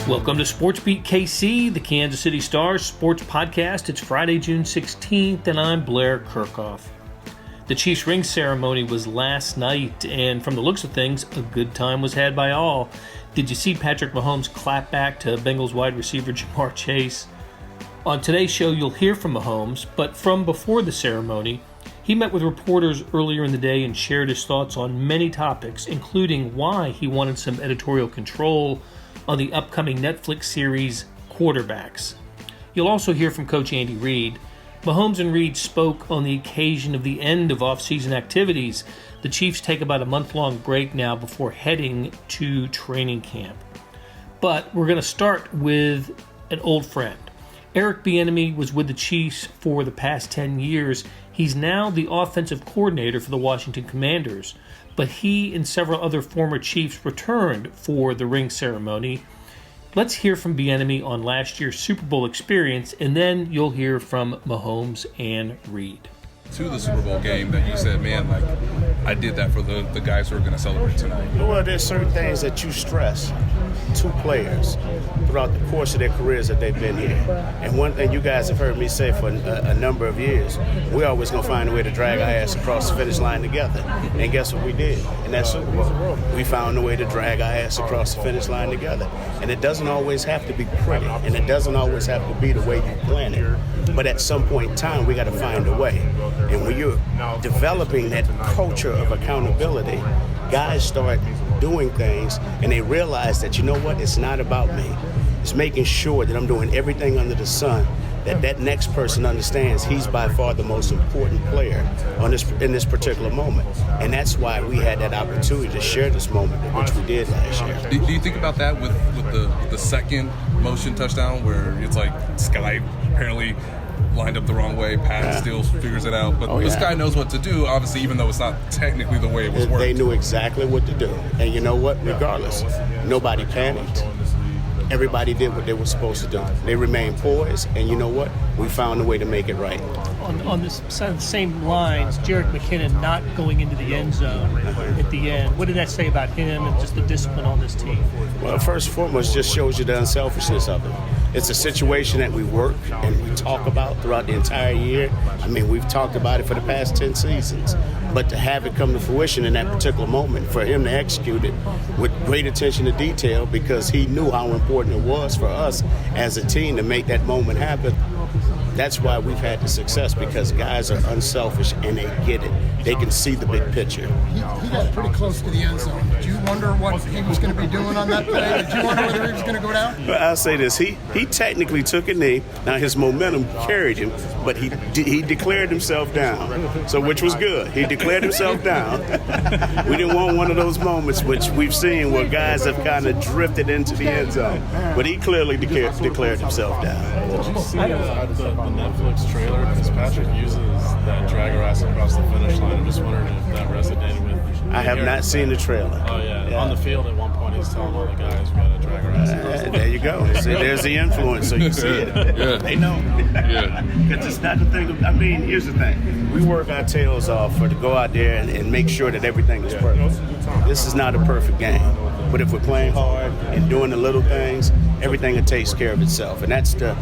Welcome to Sports Beat KC, the Kansas City Stars sports podcast. It's Friday, June 16th, and I'm Blair Kirchhoff. The Chiefs' ring ceremony was last night, and from the looks of things, a good time was had by all. Did you see Patrick Mahomes clap back to Bengals wide receiver Jamar Chase? On today's show, you'll hear from Mahomes, but from before the ceremony, he met with reporters earlier in the day and shared his thoughts on many topics, including why he wanted some editorial control on the upcoming Netflix series Quarterbacks. You'll also hear from Coach Andy Reid. Mahomes and Reid spoke on the occasion of the end of off-season activities. The Chiefs take about a month-long break now before heading to training camp. But we're going to start with an old friend. Eric Bieniemy was with the Chiefs for the past 10 years. He's now the offensive coordinator for the Washington Commanders, but he and several other former Chiefs returned for the ring ceremony. Let's hear from Bieniemy on last year's Super Bowl experience, and then you'll hear from Mahomes and Reid. To the Super Bowl game that you said, man, like, I did that for the guys who are going to celebrate tonight? Well, there's certain things that you stress to players throughout the course of their careers that they've been here. And one thing you guys have heard me say for a number of years, we're always going to find a way to drag our ass across the finish line together. And guess what we did in that Super Bowl? We found a way to drag our ass across the finish line together. And it doesn't always have to be pretty, and it doesn't always have to be the way you plan it. But at some point in time, we got to find a way. And when you're developing that culture of accountability, guys start doing things and they realize that, you know what, it's not about me. It's making sure that I'm doing everything under the sun, that next person understands he's by far the most important player in this particular moment. And that's why we had that opportunity to share this moment, which we did last year. Do you think about that with the second motion touchdown where it's like Sky apparently lined up the wrong way, Pat still figures it out, but this guy knows what to do, obviously, even though it's not technically the way it was worked. They knew exactly what to do. And you know what? Regardless, nobody panicked. Everybody did what they were supposed to do. They remained poised, and you know what? We found a way to make it right. On the same lines, Jerick McKinnon not going into the end zone at the end. What did that say about him and just the discipline on this team? Well, first and foremost, just shows you the unselfishness of it. It's a situation that we work and we talk about throughout the entire year. I mean, we've talked about it for the past 10 seasons. But to have it come to fruition in that particular moment, for him to execute it with great attention to detail, because he knew how important it was for us as a team to make that moment happen. That's why we've had the success, because guys are unselfish and they get it. They can see the big picture. He got pretty close to the end zone. Did you wonder what he was going to be doing on that play? Did you wonder whether he was going to go down? Well, I'll say this. He technically took a knee. Now, his momentum carried him, but he declared himself down, so which was good. He declared himself down. We didn't want one of those moments which we've seen where guys have kind of drifted into the end zone, but he clearly declared himself down. Did you see the Netflix trailer? Because Patrick uses that drag our ass across the finish line. I'm just wondering if that resonated with you. I have not seen the trailer. Oh, yeah. On the field at one point, he's telling all the guys we got to drag our ass across the There you go. See, there's the influence, so you see it. Yeah. They know. Because it's not the thing. I mean, here's the thing. We work our tails off to go out there and make sure that everything is perfect. This is not a perfect game. But if we're playing hard and doing the little things, everything will take care of itself. And that's the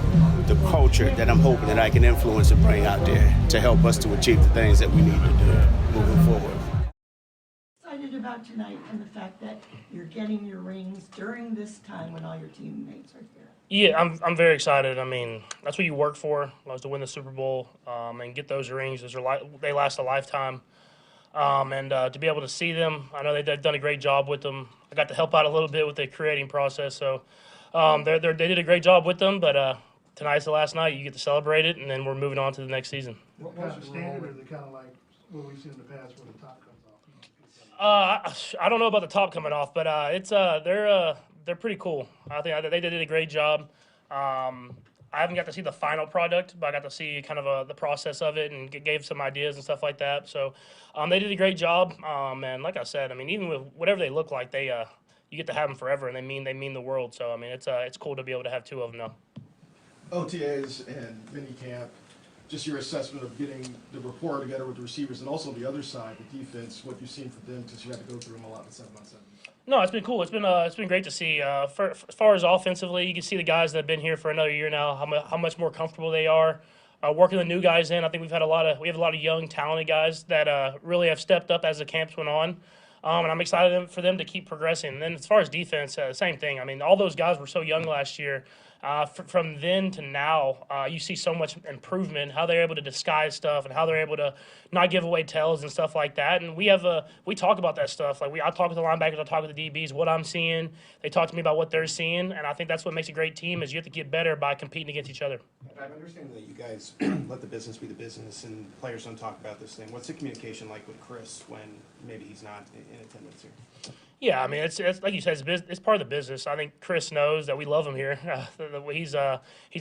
culture that I'm hoping that I can influence and bring out there to help us to achieve the things that we need to do moving forward. Excited about tonight and the fact that you're getting your rings during this time when all your teammates are here. Yeah, I'm very excited. I mean, that's what you work for, was to win the Super Bowl and get those rings. They last a lifetime. And to be able to see them, I know they've done a great job with them. I got to help out a little bit with the creating process, so they did a great job with them. But tonight's the last night. You get to celebrate it, and then we're moving on to the next season. What's the standard, or is it kind of like what we've seen in the past where the top comes off? I don't know about the top coming off, but they're pretty cool. I think they did a great job. I haven't got to see the final product, but I got to see kind of the process of it and gave some ideas and stuff like that. So they did a great job. And like I said, I mean, even with whatever they look like, you get to have them forever, and they mean the world. So I mean, it's cool to be able to have two of them now. OTAs and minicamp, just your assessment of getting the rapport together with the receivers, and also the other side, the defense, what you've seen for them, because you had to go through them a lot in 7 months. No, it's been cool. It's been great to see. As far as offensively, you can see the guys that have been here for another year now how much more comfortable they are. Working the new guys in, I think we have a lot of young, talented guys that really have stepped up as the camps went on. And I'm excited for them to keep progressing. And then as far as defense, same thing. I mean, all those guys were so young last year. From then to now, you see so much improvement, how they're able to disguise stuff and how they're able to not give away tells and stuff like that. And we talk about that stuff. Like I talk with the linebackers, I talk with the DBs, what I'm seeing. They talk to me about what they're seeing. And I think that's what makes a great team is you have to get better by competing against each other. I understand that you guys let the business be the business and players don't talk about this thing. What's the communication like with Chris when maybe he's not in attendance here? Yeah, I mean, it's like you said, it's part of the business. I think Chris knows that we love him here. He's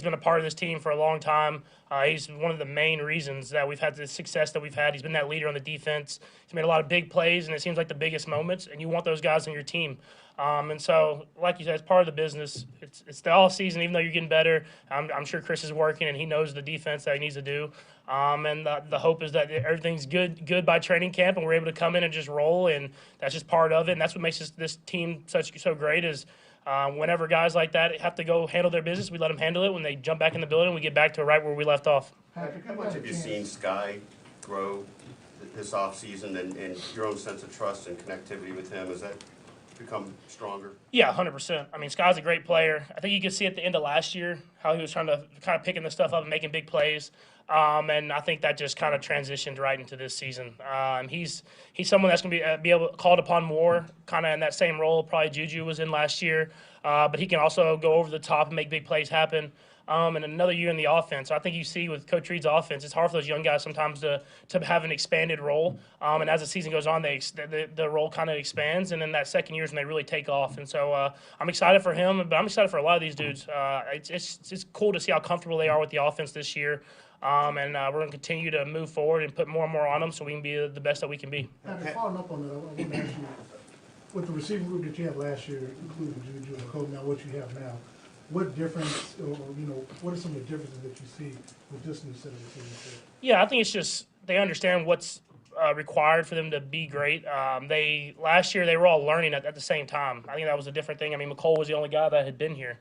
been a part of this team for a long time. He's one of the main reasons that we've had the success that we've had. He's been that leader on the defense. He's made a lot of big plays, and it seems like the biggest moments, and you want those guys on your team. And so, like you said, it's part of the business. It's the off season, even though you're getting better. I'm sure Chris is working, and he knows the defense that he needs to do. And the hope is that everything's good by training camp, and we're able to come in and just roll, and that's just part of it. And that's what makes this team so great is whenever guys like that have to go handle their business, we let them handle it. When they jump back in the building, we get back to right where we left off. Patrick, how much have you seen Sky grow this offseason and your own sense of trust and connectivity with him? Has that become stronger? Yeah, 100%. I mean, Sky's a great player. I think you could see at the end of last year how he was trying to kind of picking the stuff up and making big plays. And I think that just kind of transitioned right into this season. He's someone that's going to be able called upon more, kind of in that same role probably JuJu was in last year. But he can also go over the top and make big plays happen. And another year in the offense. So I think you see with Coach Reid's offense, it's hard for those young guys sometimes to have an expanded role. And as the season goes on, the role kind of expands. And then that second year is when they really take off. And so I'm excited for him, but I'm excited for a lot of these dudes. It's cool to see how comfortable they are with the offense this year. And we're going to continue to move forward and put more and more on them so we can be the best that we can be. Patrick, following up on that, I want to ask you, with the receiving group that you had last year, including JuJu and Cole, now what you have now, what difference, or what are some of the differences that you see with this new set of receivers? Yeah, I think it's just they understand what's required for them to be great. Last year they were all learning at the same time. I think that was a different thing. I mean, McCole was the only guy that had been here.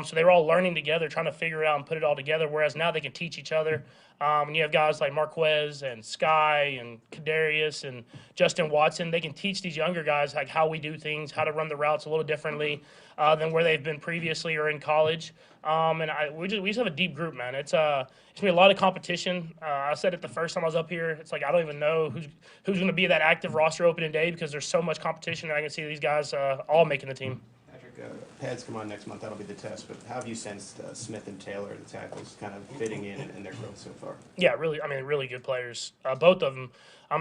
So they were all learning together, trying to figure it out and put it all together, whereas now they can teach each other. And you have guys like Marquez and Sky and Kadarius and Justin Watson. They can teach these younger guys like how we do things, how to run the routes a little differently than where they've been previously or in college. And we just have a deep group, man. It's going to be a lot of competition. I said it the first time I was up here. It's like I don't even know who's going to be that active roster opening day because there's so much competition. And I can see these guys all making the team. Pads come on next month. That'll be the test. But how have you sensed Smith and Taylor, the tackles, kind of fitting in and their growth so far? Yeah, really good players. Both of them.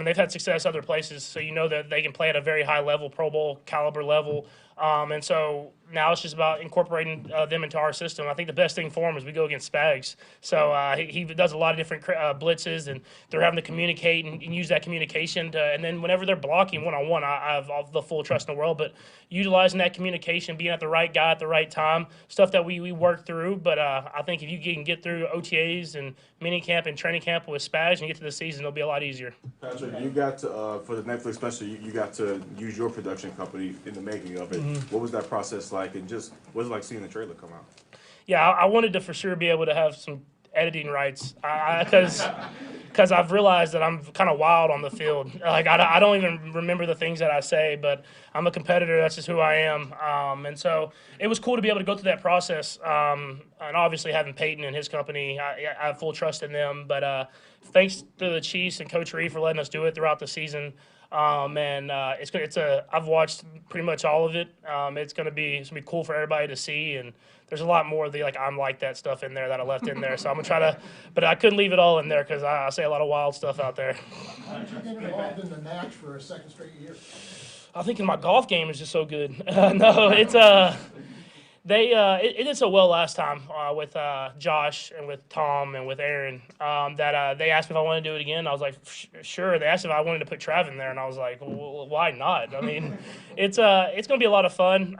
They've had success other places, so you know that they can play at a very high level, Pro Bowl caliber level. And so now it's just about incorporating them into our system. I think the best thing for him is we go against Spags. So he does a lot of different blitzes, and they're having to communicate and use that communication. And then whenever they're blocking one-on-one, I have all the full trust in the world. But utilizing that communication, being at the right guy at the right time, stuff that we work through. But I think if you can get through OTAs and minicamp and training camp with Spags and get to the season, it'll be a lot easier. Patrick, you got to, for the Netflix special, you got to use your production company in the making of it. Mm-hmm. What was that process like, and just what was it like seeing the trailer come out? Yeah, I wanted to for sure be able to have some editing rights because I've realized that I'm kind of wild on the field. Like I don't even remember the things that I say, but I'm a competitor. That's just who I am. And so it was cool to be able to go through that process. And obviously having Peyton and his company, I have full trust in them. But thanks to the Chiefs and Coach Reid for letting us do it throughout the season. I've watched pretty much all of it. It's gonna be cool for everybody to see, and there's a lot more of the I'm like that stuff in there that I left in there. So I'm gonna try to, but I couldn't leave it all in there because I say a lot of wild stuff out there. How did you get involved in the match for a second straight year? I think my golf game is just so good. No, it's it did so well last time with Josh and with Tom and with Aaron that they asked me if I wanted to do it again. I was like, sure. They asked if I wanted to put Trav in there, and I was like, well, why not? I mean, it's going to be a lot of fun.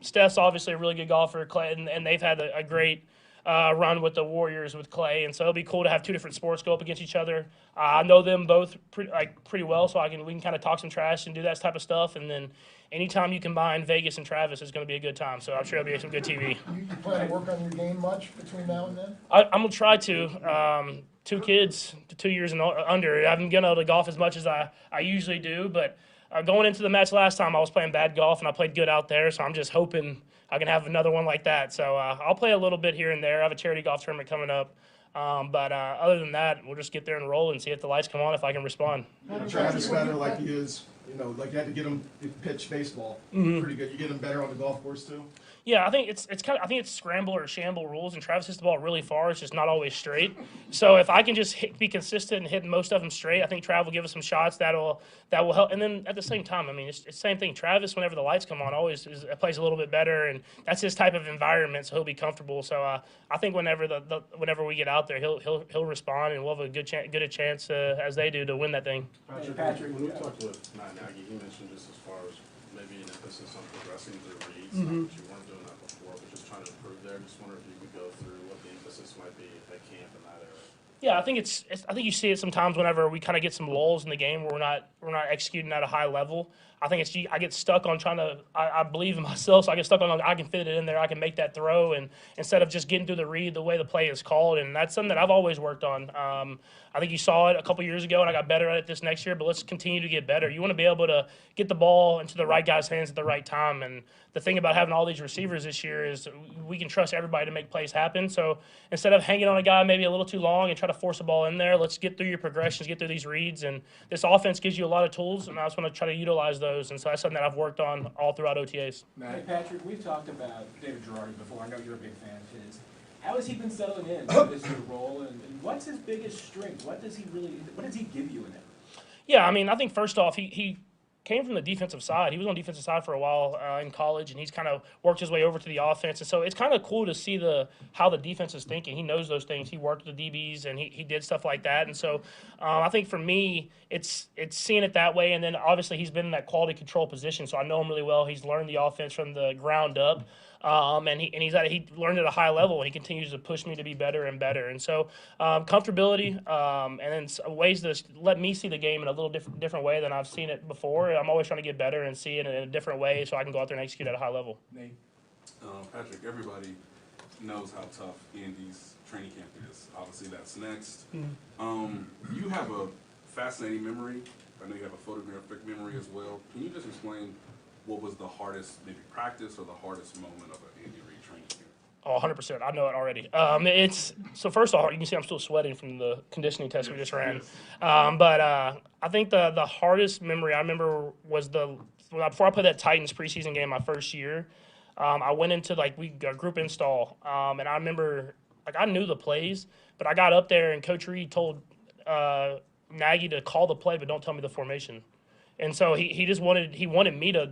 Steph's obviously a really good golfer, and they've had a great run with the Warriors with Clay, and so it'll be cool to have two different sports go up against each other. I know them both pretty well, so we can kind of talk some trash and do that type of stuff. And then anytime you combine Vegas and Travis, it's going to be a good time. So I'm sure it'll be some good TV. You plan to work on your game much between now and then? I'm gonna try to. 2 kids, 2 years and under. I haven't been able to golf as much as I usually do, but going into the match last time, I was playing bad golf and I played good out there. So I'm just hoping I can have another one like that. So I'll play a little bit here and there. I have a charity golf tournament coming up. But other than that, we'll just get there and roll and see if the lights come on, if I can respond. Travis better like he is, like you had to get him to pitch baseball. Pretty good. You get him better on the golf course too? Yeah, I think it's scramble or shamble rules, and Travis hits the ball really far. It's just not always straight. So if I can just be consistent and hit most of them straight, I think Trav will give us some shots that will help. And then at the same time, I mean, it's the same thing. Travis, whenever the lights come on, always plays a little bit better, and that's his type of environment, so he'll be comfortable. So I think whenever we get out there, he'll respond, and we'll have a good a chance as they do to win that thing. Patrick, when we talked with Matt Nagy, he mentioned just as far as maybe an emphasis on progressing through reads, not that you weren't doing that before, but just trying to improve there. Just wonder if you could go through what the emphasis might be at camp in that area. Yeah, I think I think you see it sometimes whenever we kind of get some lulls in the game where we're not executing at a high level. I think I get stuck on trying to. I believe in myself, so I get stuck on I can fit it in there. I can make that throw, and instead of just getting through the read the way the play is called, and that's something that I've always worked on. I think you saw it a couple years ago, and I got better at it this next year. But let's continue to get better. You want to be able to get the ball into the right guy's hands at the right time. And the thing about having all these receivers this year is we can trust everybody to make plays happen. So instead of hanging on a guy maybe a little too long and try to force a ball in there, let's get through your progressions, get through these reads. And this offense gives you a lot of tools, and I just want to try to utilize those. And so that's something that I've worked on all throughout OTAs. Hey, Patrick, we've talked about David Girardi before. I know you're a big fan of his. How has he been settling in this new role, and what's his biggest strength? What does he give you in it? Yeah, I mean, I think first off, he came from the defensive side. He was on the defensive side for a while in college, and he's kind of worked his way over to the offense. And so it's kind of cool to see how the defense is thinking. He knows those things. He worked with the DBs, and he did stuff like that. And so I think for me, it's seeing it that way. And then obviously he's been in that quality control position, so I know him really well. He's learned the offense from the ground up. And he learned at a high level, and he continues to push me to be better and better. And so comfortability, and then ways to let me see the game in a little different way than I've seen it before. I'm always trying to get better and see it in a different way so I can go out there and execute at a high level. Nate. Patrick, everybody knows how tough Andy's training camp is. Obviously, that's next. You have a fascinating memory. I know you have a photographic memory as well. Can you just explain what was the hardest maybe practice or the hardest moment of an Andy Reid training camp? Oh, 100%. I know it already. So first of all, you can see I'm still sweating from the conditioning test we just ran. But I think the hardest memory I remember was before I played that Titans preseason game my first year. I went into we got a group install, and I remember I knew the plays, but I got up there and Coach Reid told Nagy to call the play, but don't tell me the formation. And so he wanted me to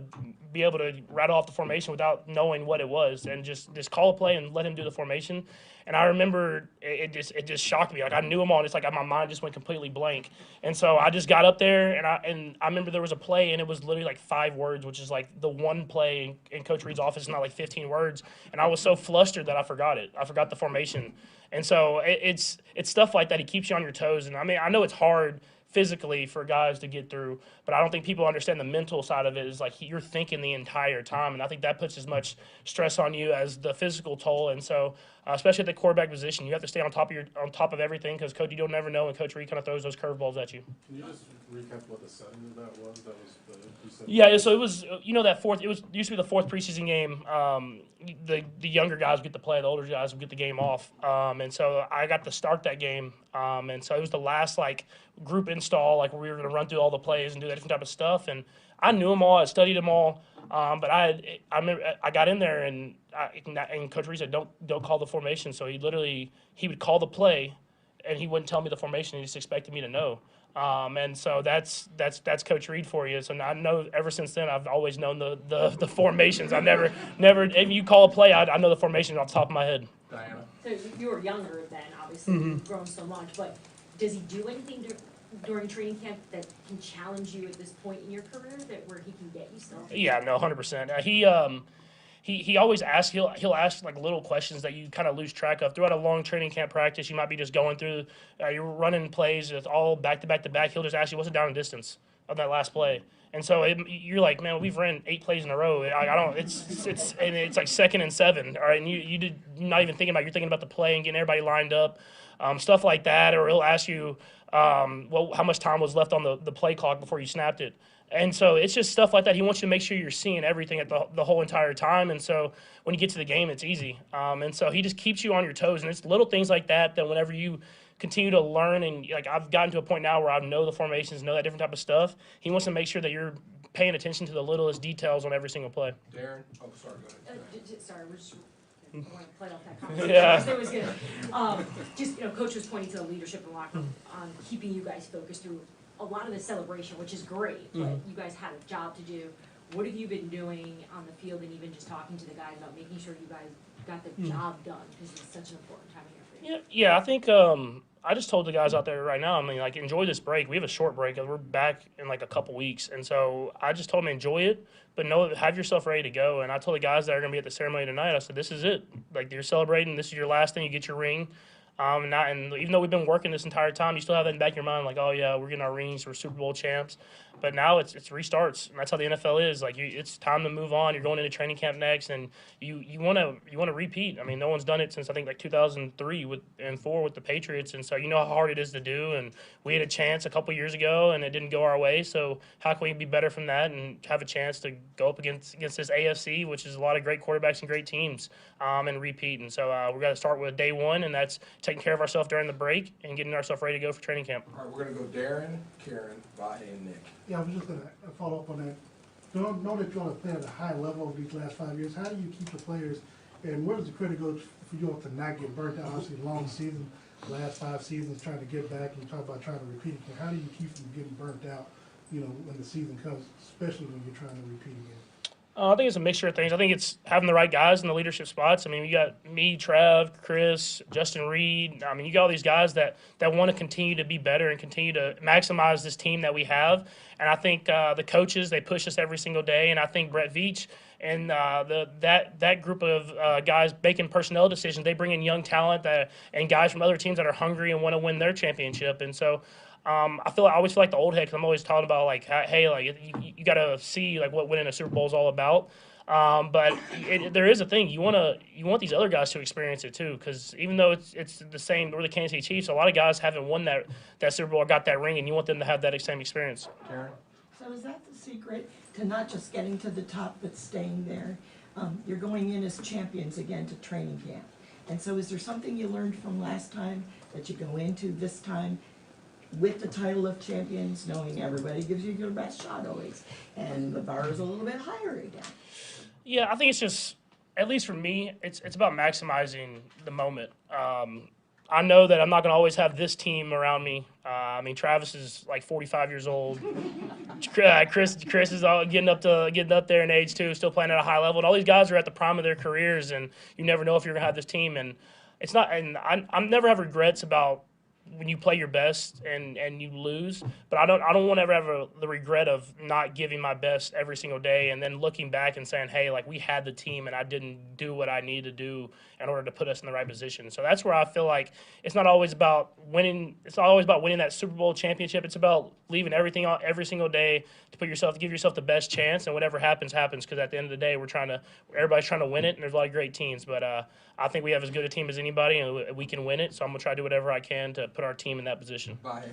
be able to rattle off the formation without knowing what it was, and just call a play and let him do the formation. And I remember it just shocked me. I knew them all, and it's my mind just went completely blank. And so I just got up there, and I remember there was a play, and it was literally 5 words, which is the one play in Coach Reid's office, not 15 words. And I was so flustered that I forgot it. I forgot the formation. And so it's stuff like that. He keeps you on your toes. And I mean, I know it's hard physically for guys to get through, but I don't think people understand the mental side of it. Is you're thinking the entire time, and I think that puts as much stress on you as the physical toll. And so especially at the quarterback position, you have to stay on top of everything, because Coach, you don't never know when Coach Reid kind of throws those curveballs at you. Can you just recap what the setting of that was? Yeah, so it was it used to be the 4th preseason game. The younger guys would get to play, the older guys would get the game off, and so I got to start that game, and so it was the last group install, where we were going to run through all the plays and do that different type of stuff. And I knew them all, I studied them all, but I remember I got in there and Coach Reid said don't call the formation. So he would call the play, and he wouldn't tell me the formation. He just expected me to know. And so that's Coach Reid for you. So I know ever since then I've always known the formations. I never if you call a play, I know the formation off the top of my head. Diana. So you were younger then, obviously, you've grown so much, but does he do anything during training camp that can challenge you at this point in your career, where he can get you still? Yeah, no, 100%. he always asks, he'll ask like little questions that you kind of lose track of throughout a long training camp practice. You might be just going through, you're running plays, it's all back to back to back. He'll just ask you, what's the down and distance of that last play? And so you're like, man, we've ran 8 plays in a row. I don't. It's like 2nd and 7. All right, and you're not even thinking about. You're thinking about the play and getting everybody lined up, stuff like that. Or he'll ask you, how much time was left on the play clock before you snapped it. And so it's just stuff like that. He wants you to make sure you're seeing everything at the whole entire time. And so when you get to the game, it's easy. And so he just keeps you on your toes. And it's little things like that whenever you continue to learn, and like I've gotten to a point now where I know the formations, know that different type of stuff. He wants to make sure that you're paying attention to the littlest details on every single play. Darren? Oh, sorry, go ahead. Sorry, we're just I want to play off that conversation. Yeah. It was good. Just, Coach was pointing to the leadership in the locker room on keeping you guys focused through a lot of the celebration, which is great, but you guys had a job to do. What have you been doing on the field, and even just talking to the guys about making sure you guys got the job done, because it's such an important time of year for you? Yeah, I think I just told the guys out there right now, I mean, like, enjoy this break. We have a short break, and we're back in like a couple weeks. And so I just told them, enjoy it, but have yourself ready to go. And I told the guys that are going to be at the ceremony tonight, I said, this is it. Like, you're celebrating. This is your last thing. You get your ring. And even though we've been working this entire time, you still have that in the back of your mind, like, oh, yeah, we're getting our rings. We're Super Bowl champs. But now it's restarts, and that's how the NFL is. Like, it's time to move on. You're going into training camp next, and you want to repeat. I mean, no one's done it since I think like 2003 and 2004 with the Patriots, and so you know how hard it is to do. And we had a chance a couple years ago, and it didn't go our way. So how can we be better from that and have a chance to go up against this AFC, which is a lot of great quarterbacks and great teams, and repeat? And so we're going to start with day one, and that's taking care of ourselves during the break and getting ourselves ready to go for training camp. All right, we're going to go Darren, Karen, Vahe, and Nick. Yeah, I was just going to follow up on that. Know that you're on a play at a high level over these last 5 years. How do you keep the players, and where does the credit go for you all to not get burnt out? Obviously, long season, last 5 seasons, trying to get back, and you talk about trying to repeat again. How do you keep from getting burnt out, when the season comes, especially when you're trying to repeat again? I think it's a mixture of things. I think it's having the right guys in the leadership spots. I mean, you got me, Trav, Chris, Justin Reid. I mean, you got all these guys that want to continue to be better and continue to maximize this team that we have. And I think the coaches, they push us every single day. And I think Brett Veach and that group of guys making personnel decisions, they bring in young talent and guys from other teams that are hungry and want to win their championship. And so I always feel like the old head, because I'm always talking about like, hey, like you got to see like what winning a Super Bowl is all about. But there is a thing you want these other guys to experience it too, because even though it's the same, we're the Kansas City Chiefs. A lot of guys haven't won that Super Bowl or got that ring, and you want them to have that same experience. Karen? So is that the secret to not just getting to the top, but staying there? You're going in as champions again to training camp. And so is there something you learned from last time that you go into this time with the title of champions, knowing everybody gives you your best shot always, and the bar is a little bit higher again? Yeah, I think it's just, at least for me, it's about maximizing the moment. I know that I'm not going to always have this team around me. I mean, Travis is like 45 years old. Chris is getting up there in age too, still playing at a high level. And all these guys are at the prime of their careers, and you never know if you're going to have this team. And it's not. And I never have regrets about when you play your best and you lose, but I don't want to ever have the regret of not giving my best every single day and then looking back and saying, hey, like, we had the team and I didn't do what I needed to do in order to put us in the right position. So that's where I feel like it's not always about winning. It's not always about winning that Super Bowl championship. It's about leaving everything out every single day to give yourself the best chance, and whatever happens, because at the end of the day, everybody's trying to win it, and there's a lot of great teams, but I think we have as good a team as anybody, and we can win it. So I'm gonna try to do whatever I can to put our team in that position. Bye.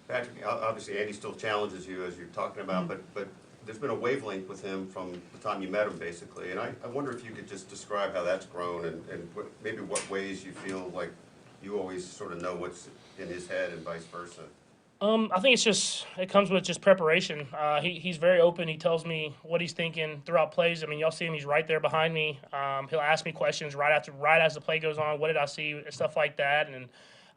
Patrick, obviously Andy still challenges you as you're talking about, but there's been a wavelength with him from the time you met him, basically. And I wonder if you could just describe how that's grown and maybe what ways you feel like you always sort of know what's in his head and vice versa. I think it comes with just preparation. He's very open. He tells me what he's thinking throughout plays. I mean, y'all see him. He's right there behind me. He'll ask me questions right as the play goes on. What did I see? Stuff like that. And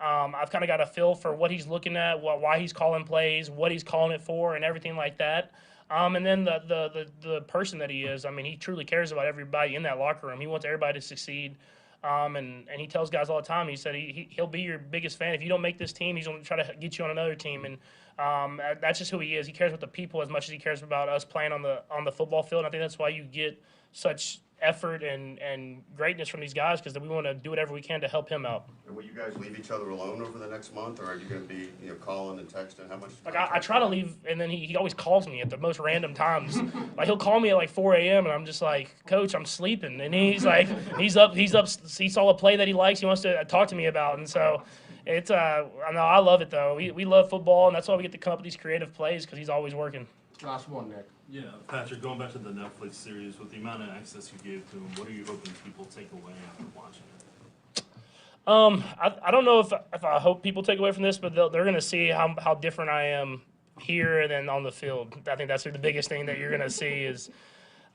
I've kind of got a feel for what he's looking at, why he's calling plays, what he's calling it for, and everything like that. And then the person that he is. I mean, he truly cares about everybody in that locker room. He wants everybody to succeed. And he tells guys all the time, he said he'll be your biggest fan. If you don't make this team, he's going to try to get you on another team. And that's just who he is. He cares about the people as much as he cares about us playing on the football field. And I think that's why you get such effort and greatness from these guys because we want to do whatever we can to help him out. And will you guys leave each other alone over the next month, or are you going to be, calling and texting? How much? Like I try to leave, and then he always calls me at the most random times. Like he'll call me at like 4 a.m. and I'm just like, Coach, I'm sleeping. And he's like, he's up. He saw a play that he likes. He wants to talk to me about, and so. It's I know I love it though. We love football, and that's why we get to come up with these creative plays because he's always working. Last one, Nick. Yeah, Patrick, going back to the Netflix series, with the amount of access you gave to him, what are you hoping people take away after watching it? I don't know if I hope people take away from this, but they're going to see how different I am here than on the field. I think that's the biggest thing that you're going to see is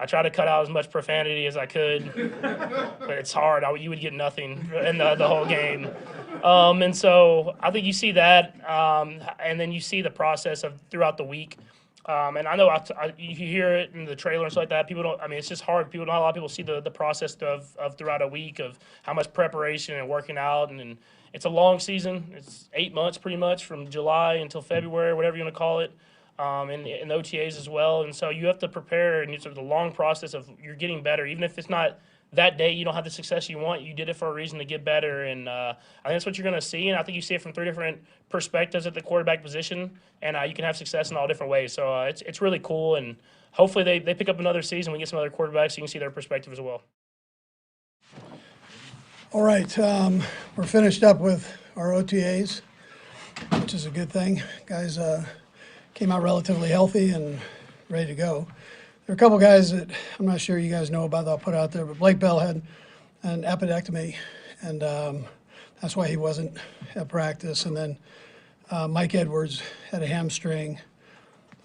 I try to cut out as much profanity as I could, but it's hard. You would get nothing in the whole game. And so I think you see that, and then you see the process of throughout the week. And I know you hear it in the trailer and stuff like that. People don't. I mean, it's just hard. Not a lot of people see the process of throughout a week of how much preparation and working out, and it's a long season. It's 8 months pretty much from July until February, whatever you want to call it. And the OTAs as well. And so you have to prepare, and it's the long process of you're getting better. Even if it's not that day, you don't have the success you want, you did it for a reason to get better. And I think that's what you're going to see. And I think you see it from 3 different perspectives at the quarterback position, and you can have success in all different ways. So it's really cool. And hopefully they pick up another season, we get some other quarterbacks, so you can see their perspective as well. All right, we're finished up with our OTAs, which is a good thing. Guys came out relatively healthy and ready to go. There are a couple guys that I'm not sure you guys know about that I'll put out there, but Blake Bell had an appendectomy, and that's why he wasn't at practice. And then Mike Edwards had a hamstring.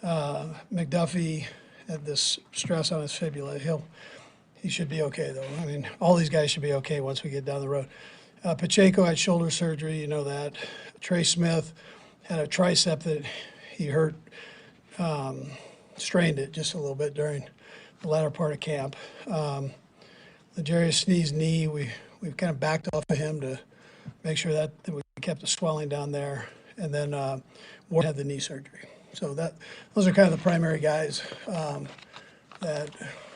McDuffie had this stress on his fibula. He should be okay, though. I mean, all these guys should be okay once we get down the road. Patick had shoulder surgery, you know that. Trey Smith had a tricep that he hurt, strained it just a little bit during the latter part of camp. L'Jarius Sneed's knee, we've kind of backed off of him to make sure that we kept the swelling down there. And then Ward had the knee surgery. So those are kind of the primary guys that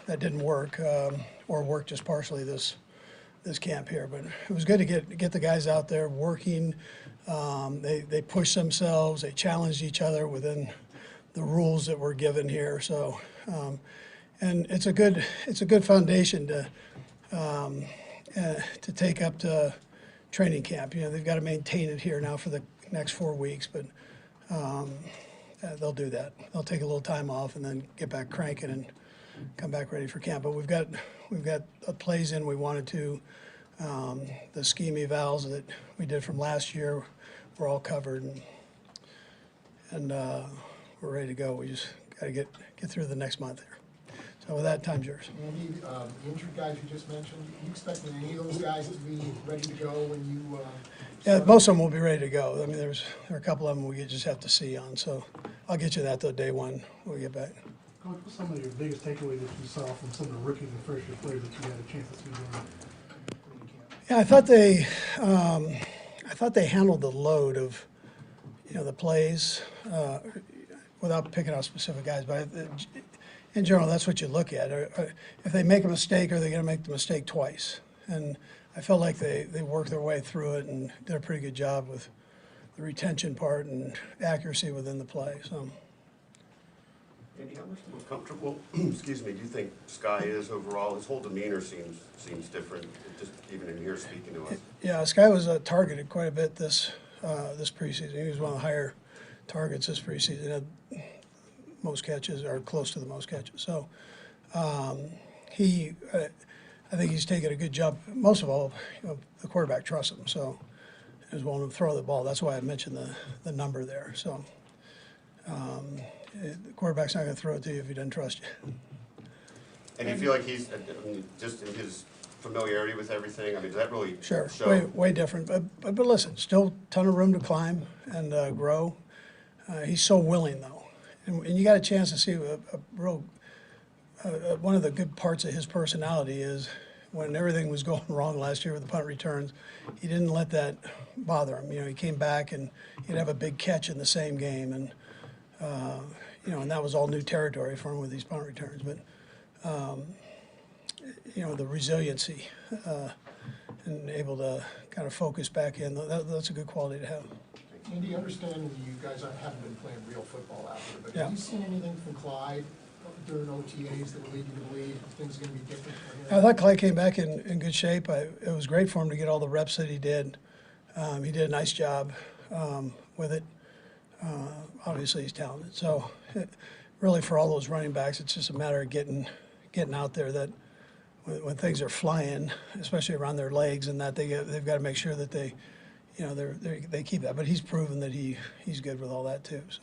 didn't work or worked just partially this camp here. But it was good to get the guys out there working. They pushed themselves. They challenged each other within the rules that were given here. So, and it's a good foundation to take up to training camp. You know, they've got to maintain it here now for the next 4 weeks, but they'll do that. They'll take a little time off and then get back cranking and come back ready for camp. But we've got plays in we wanted to. The scheme evals that we did from last year were all covered, and we're ready to go. We just got to get through the next month here. So with that, time's yours. Andy, the injured guys you just mentioned, you expecting any of those guys to be ready to go when you? Yeah, most of them will be ready to go. I mean, there are a couple of them we just have to see on. So I'll get you that though day one when we get back. Coach, what's some of your biggest takeaways that you saw from some of the rookies and first-year players that you had a chance to see during camp? Yeah, I thought they handled the load of, the plays without picking out specific guys. But in general, that's what you look at. If they make a mistake, are they going to make the mistake twice? And I felt like they worked their way through it and did a pretty good job with the retention part and accuracy within the play. So. Andy, how much more comfortable, excuse me, do you think Sky is overall? His whole demeanor seems different, just even in here speaking to us. Yeah, Sky was targeted quite a bit this preseason. He was one of the higher targets this preseason. Had most catches, or close to the most catches. So I think he's taken a good jump. Most of all, the quarterback trusts him, so he was willing to throw the ball. That's why I mentioned the number there. So. The quarterback's not going to throw it to you if he doesn't trust you. And you feel like he's, just in his familiarity with everything, I mean, does that really Sure, show? way different. But listen, still a ton of room to climb and grow. He's so willing, though. And you got a chance to see one of the good parts of his personality is when everything was going wrong last year with the punt returns, he didn't let that bother him. He came back and he'd have a big catch in the same game. And and that was all new territory for him with these punt returns. But the resiliency and able to kind of focus back in. That's a good quality to have. Andy, understanding you guys haven't been playing real football out there, but Yeah. have you seen anything from Clyde during OTAs that would lead you to believe things are going to be different for him? I thought Clyde came back in good shape. It was great for him to get all the reps that he did. He did a nice job with it. Obviously, he's talented. So, really, for all those running backs, it's just a matter of getting out there. That when things are flying, especially around their legs, and that they've got to make sure that they keep that. But he's proven that he's good with all that too. So.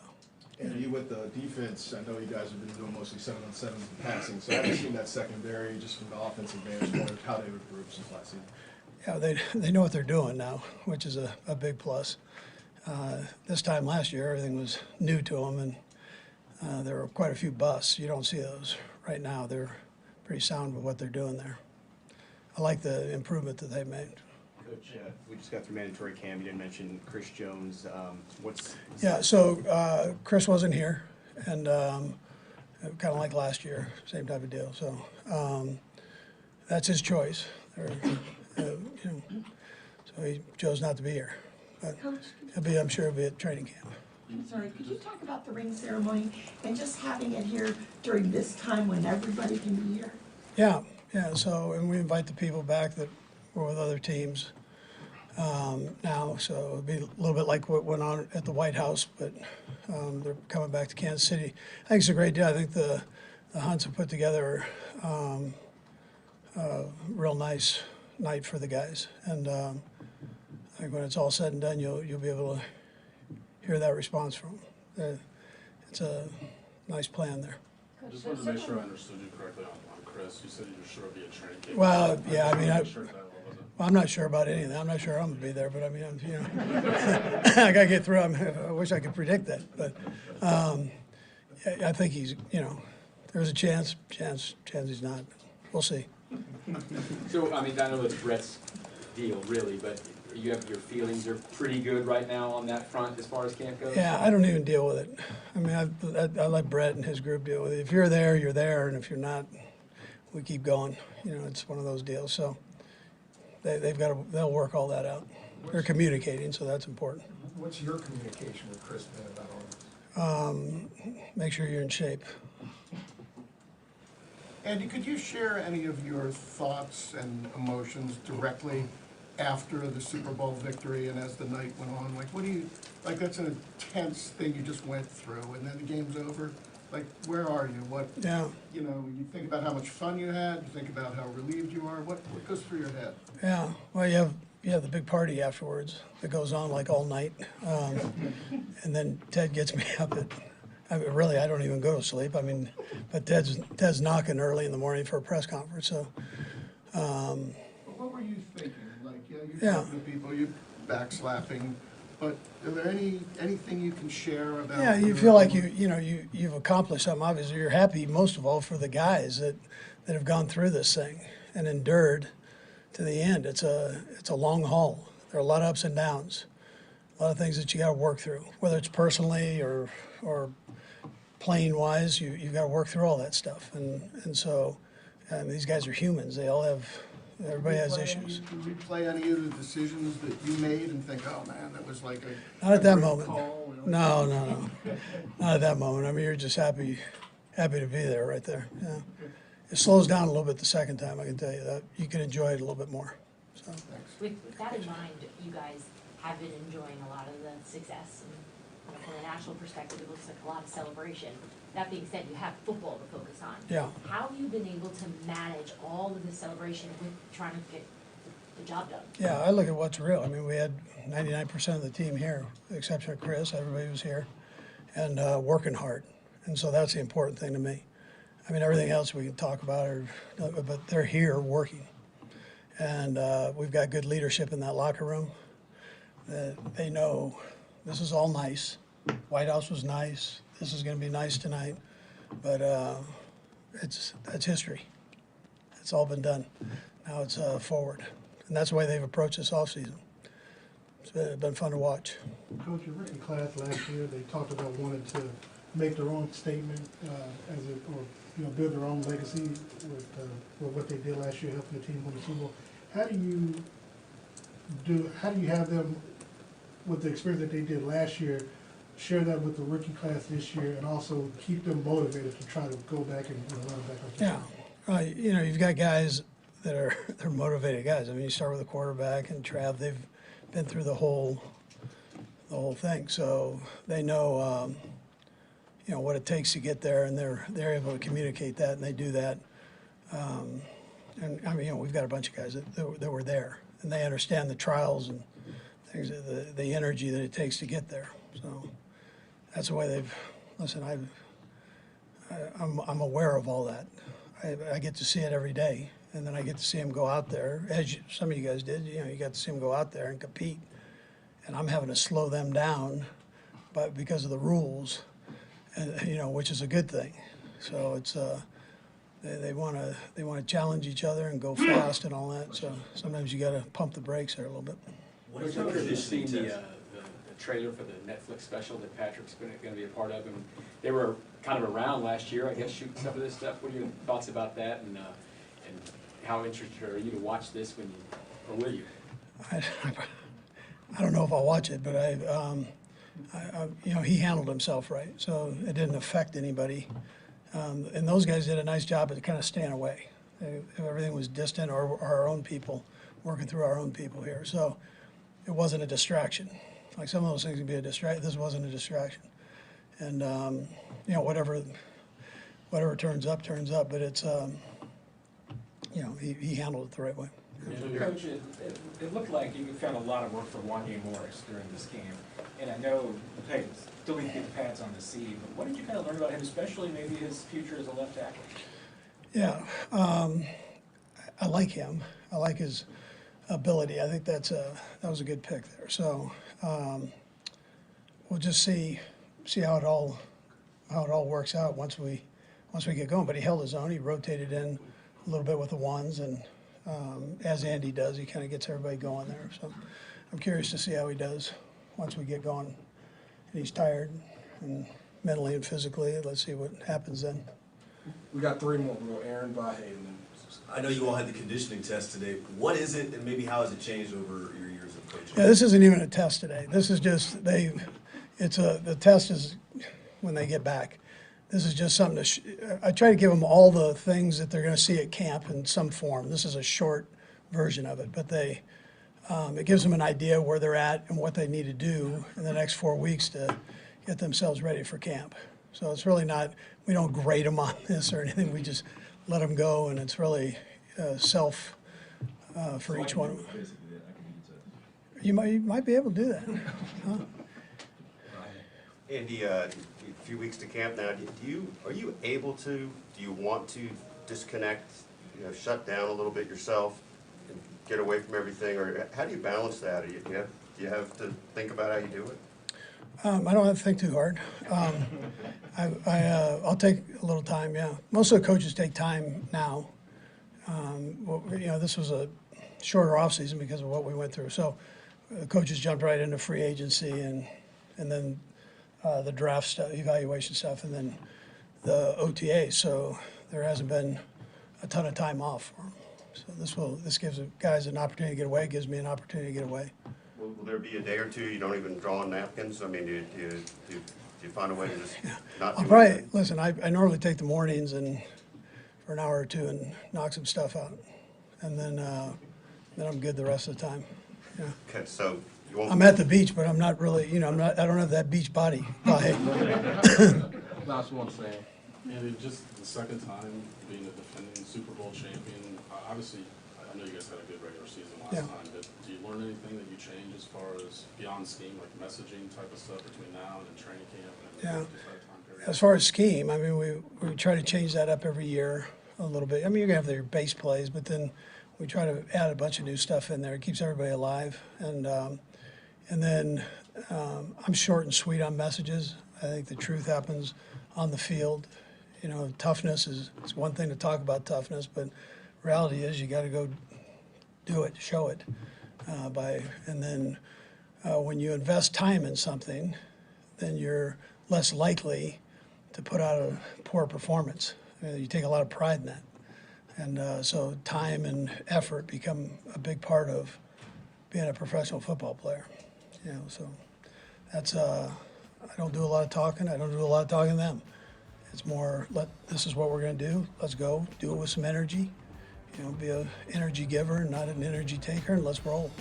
And you with the defense, I know you guys have been doing mostly 7-on-7 passing, so I haven't seen that secondary just from the offensive vantage point, how they've improved since last season. Yeah, they know what they're doing now, which is a big plus. This time last year, everything was new to them, and there were quite a few busts. You don't see those right now. They're pretty sound with what they're doing there. I like the improvement that they've made. Coach, we just got through mandatory camp. You didn't mention Chris Jones. Yeah, so Chris wasn't here, and kind of like last year, same type of deal. So that's his choice. So he chose not to be here. But Coach, I'm sure he'll be at training camp. I'm sorry, could you talk about the ring ceremony and just having it here during this time when everybody can be here? Yeah. So, and we invite the people back that were with other teams now. So it'll be a little bit like what went on at the White House, but they're coming back to Kansas City. I think it's a great deal. I think the Hunts have put together a real nice night for the guys, and I think when it's all said and done, you'll be able to hear that response from them. It's a nice plan there. I just wanted to make sure I understood you correctly on Chris. You said you're sure it'll be a training camp. Well, yeah, I mean, Well, I'm not sure about anything. I'm not sure I'm going to be there, but I mean, I got to get through. I wish I could predict that, but I think he's, there's a chance he's not. We'll see. So, I mean, I know it's Brett's deal, really, but your feelings are pretty good right now on that front as far as camp goes? Yeah, I don't even deal with it. I mean, I let Brett and his group deal with it. If you're there, you're there, and if you're not, we keep going. It's one of those deals. So they'll work all that out. They're communicating, so that's important. What's your communication with Chris been about all this? Make sure you're in shape. Andy, could you share any of your thoughts and emotions directly after the Super Bowl victory and as the night went on? Like that's an intense thing you just went through, and then the game's over. Like, where are you? Yeah. You think about how much fun you had, you think about how relieved you are. What goes through your head? Yeah, well, you have the big party afterwards that goes on like all night, and then Ted gets me up at. I don't even go to sleep. I mean, but Ted's knocking early in the morning for a press conference. So. What were you thinking? Like, you're talking to people, you're backslapping, but are there anything you can share about? Yeah, you feel like you've accomplished something. Obviously, you're happy most of all for the guys that have gone through this thing and endured to the end. It's a long haul. There are a lot of ups and downs, a lot of things that you got to work through, whether it's personally or playing wise. You've got to work through all that stuff, and so these guys are humans. They all have. Everybody has issues. Do you replay any of the decisions that you made and think, oh man, that was like a Not at that great moment. call? No. Not at that moment. I mean, you're just happy to be there, right there. Yeah. It slows down a little bit the second time. I can tell you that. You can enjoy it a little bit more. So. With that in mind, you guys have been enjoying a lot of the success, and from a national perspective, it looks like a lot of celebration. That being said, you have football to focus on. Yeah. How have you been able to manage all of the celebration with trying to get the job done? Yeah, I look at what's real. I mean, we had 99% of the team here, with the exception of Chris. Everybody was here and working hard. And so that's the important thing to me. I mean, everything else we can talk about, but they're here working. And we've got good leadership in that locker room. They know this is all nice. White House was nice. This is going to be nice tonight. But that's history. It's all been done. Now it's forward. And that's the way they've approached this offseason. It's been fun to watch. Coach, your rookie class last year, they talked about wanting to make their own statement or build their own legacy with what they did last year, helping the team win the Super Bowl. How do you have them, with the experience that they did last year, share that with the rookie class this year, and also keep them motivated to try to go back and run back up? Yeah, you've got guys that they're motivated guys. I mean, you start with a quarterback and Trav. They've been through the whole thing, so they know what it takes to get there, and they're able to communicate that, and they do that. And I mean, we've got a bunch of guys that were there, and they understand the trials and things, the energy that it takes to get there. So that's the way they've. Listen, I'm aware of all that. I get to see it every day, and then I get to see them go out there, as some of you guys did. You got to see them go out there and compete, and I'm having to slow them down, but because of the rules, and which is a good thing. So it's they want to challenge each other and go fast and all that. So sometimes you got to pump the brakes there a little bit. What is the seen the trailer for the Netflix special that Patrick's going to be a part of, and they were kind of around last year, I guess, shooting some of this stuff. What are your thoughts about that, and how interested are you to watch this or will you? I don't know if I'll watch it, but he handled himself right, so it didn't affect anybody. And those guys did a nice job of kind of staying away. Everything was distant, or our own people, working through our own people here. So it wasn't a distraction. Like some of those things can be a distraction. This wasn't a distraction. And, whatever turns up. But it's, he handled it the right way. Coach, it looked like you found a lot of work for Juan Morris during this camp. And I know, hey, still need to get the pads on the seed, but what did you kind of learn about him, especially maybe his future as a left tackle? Yeah, I like him. I like his ability. I think that was a good pick there. So we'll just see how it all works out once we get going. But he held his own. He rotated in a little bit with the ones, and as Andy does, he kind of gets everybody going there. So I'm curious to see how he does once we get going. And he's tired, and mentally and physically. Let's see what happens then. We got three more. We'll go Aaron, Vahe, and then. I know you all had the conditioning test today. What is it, and maybe how has it changed over your years of coaching? Yeah, this isn't even a test today. This is just the test is when they get back. This is just something I try to give them all the things that they're going to see at camp in some form. This is a short version of it, but it gives them an idea where they're at and what they need to do in the next 4 weeks to get themselves ready for camp. So it's really not, we don't grade them on this or anything. We just let them go, and it's really self for each one. You might be able to do that. Huh? Andy, a few weeks to camp now. Are you able to? Do you want to disconnect? Shut down a little bit yourself and get away from everything, or how do you balance that? Do you have to think about how you do it? I don't have to think too hard. I'll take a little time. Yeah, most of the coaches take time now. This was a shorter off season because of what we went through. So the coaches jumped right into free agency and then the draft stuff, evaluation stuff, and then the OTA. So there hasn't been a ton of time off for them. So this gives the guys an opportunity to get away. It gives me an opportunity to get away. Will there be a day or two you don't even draw on napkins? I mean, do you find a way to just not do I'll probably anything? listen. I normally take the mornings and for an hour or two and knock some stuff out, and then I'm good the rest of the time. Yeah. Okay, so you won't. I'm at the beach, but I'm not really. I don't have that beach body. Last one, Sam. And just the second time being a defending Super Bowl champion. Obviously, I know you guys had a good regular season last time, but do you learn anything that you change as far as beyond scheme, like messaging type of stuff between now and training camp? And As far as scheme, I mean, we try to change that up every year a little bit. I mean, you're gonna have your base plays, but then we try to add a bunch of new stuff in there. It keeps everybody alive, and then I'm short and sweet on messages. I think the truth happens on the field. Toughness it's one thing to talk about toughness, but reality is you got to go do it, show it. And then when you invest time in something, then you're less likely put out a poor performance. You take a lot of pride in that. And so time and effort become a big part of being a professional football player. So that's, I don't do a lot of talking. I don't do a lot of talking to them. It's more, this is what we're going to do. Let's go. Do it with some energy. Be an energy giver and not an energy taker, and let's roll.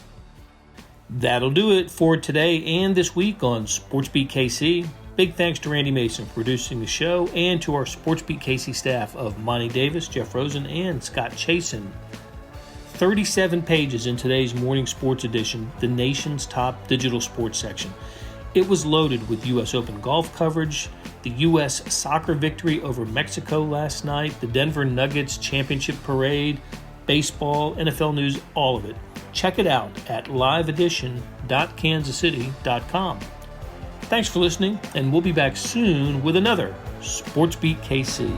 That'll do it for today and this week on SportsBeat KC. Big thanks to Randy Mason for producing the show, and to our SportsBeat KC staff of Monty Davis, Jeff Rosen, and Scott Chasen. 37 pages in today's morning sports edition, the nation's top digital sports section. It was loaded with U.S. Open golf coverage, the U.S. soccer victory over Mexico last night, the Denver Nuggets championship parade, baseball, NFL news, all of it. Check it out at liveedition.kansascity.com. Thanks for listening, and we'll be back soon with another SportsBeat KC.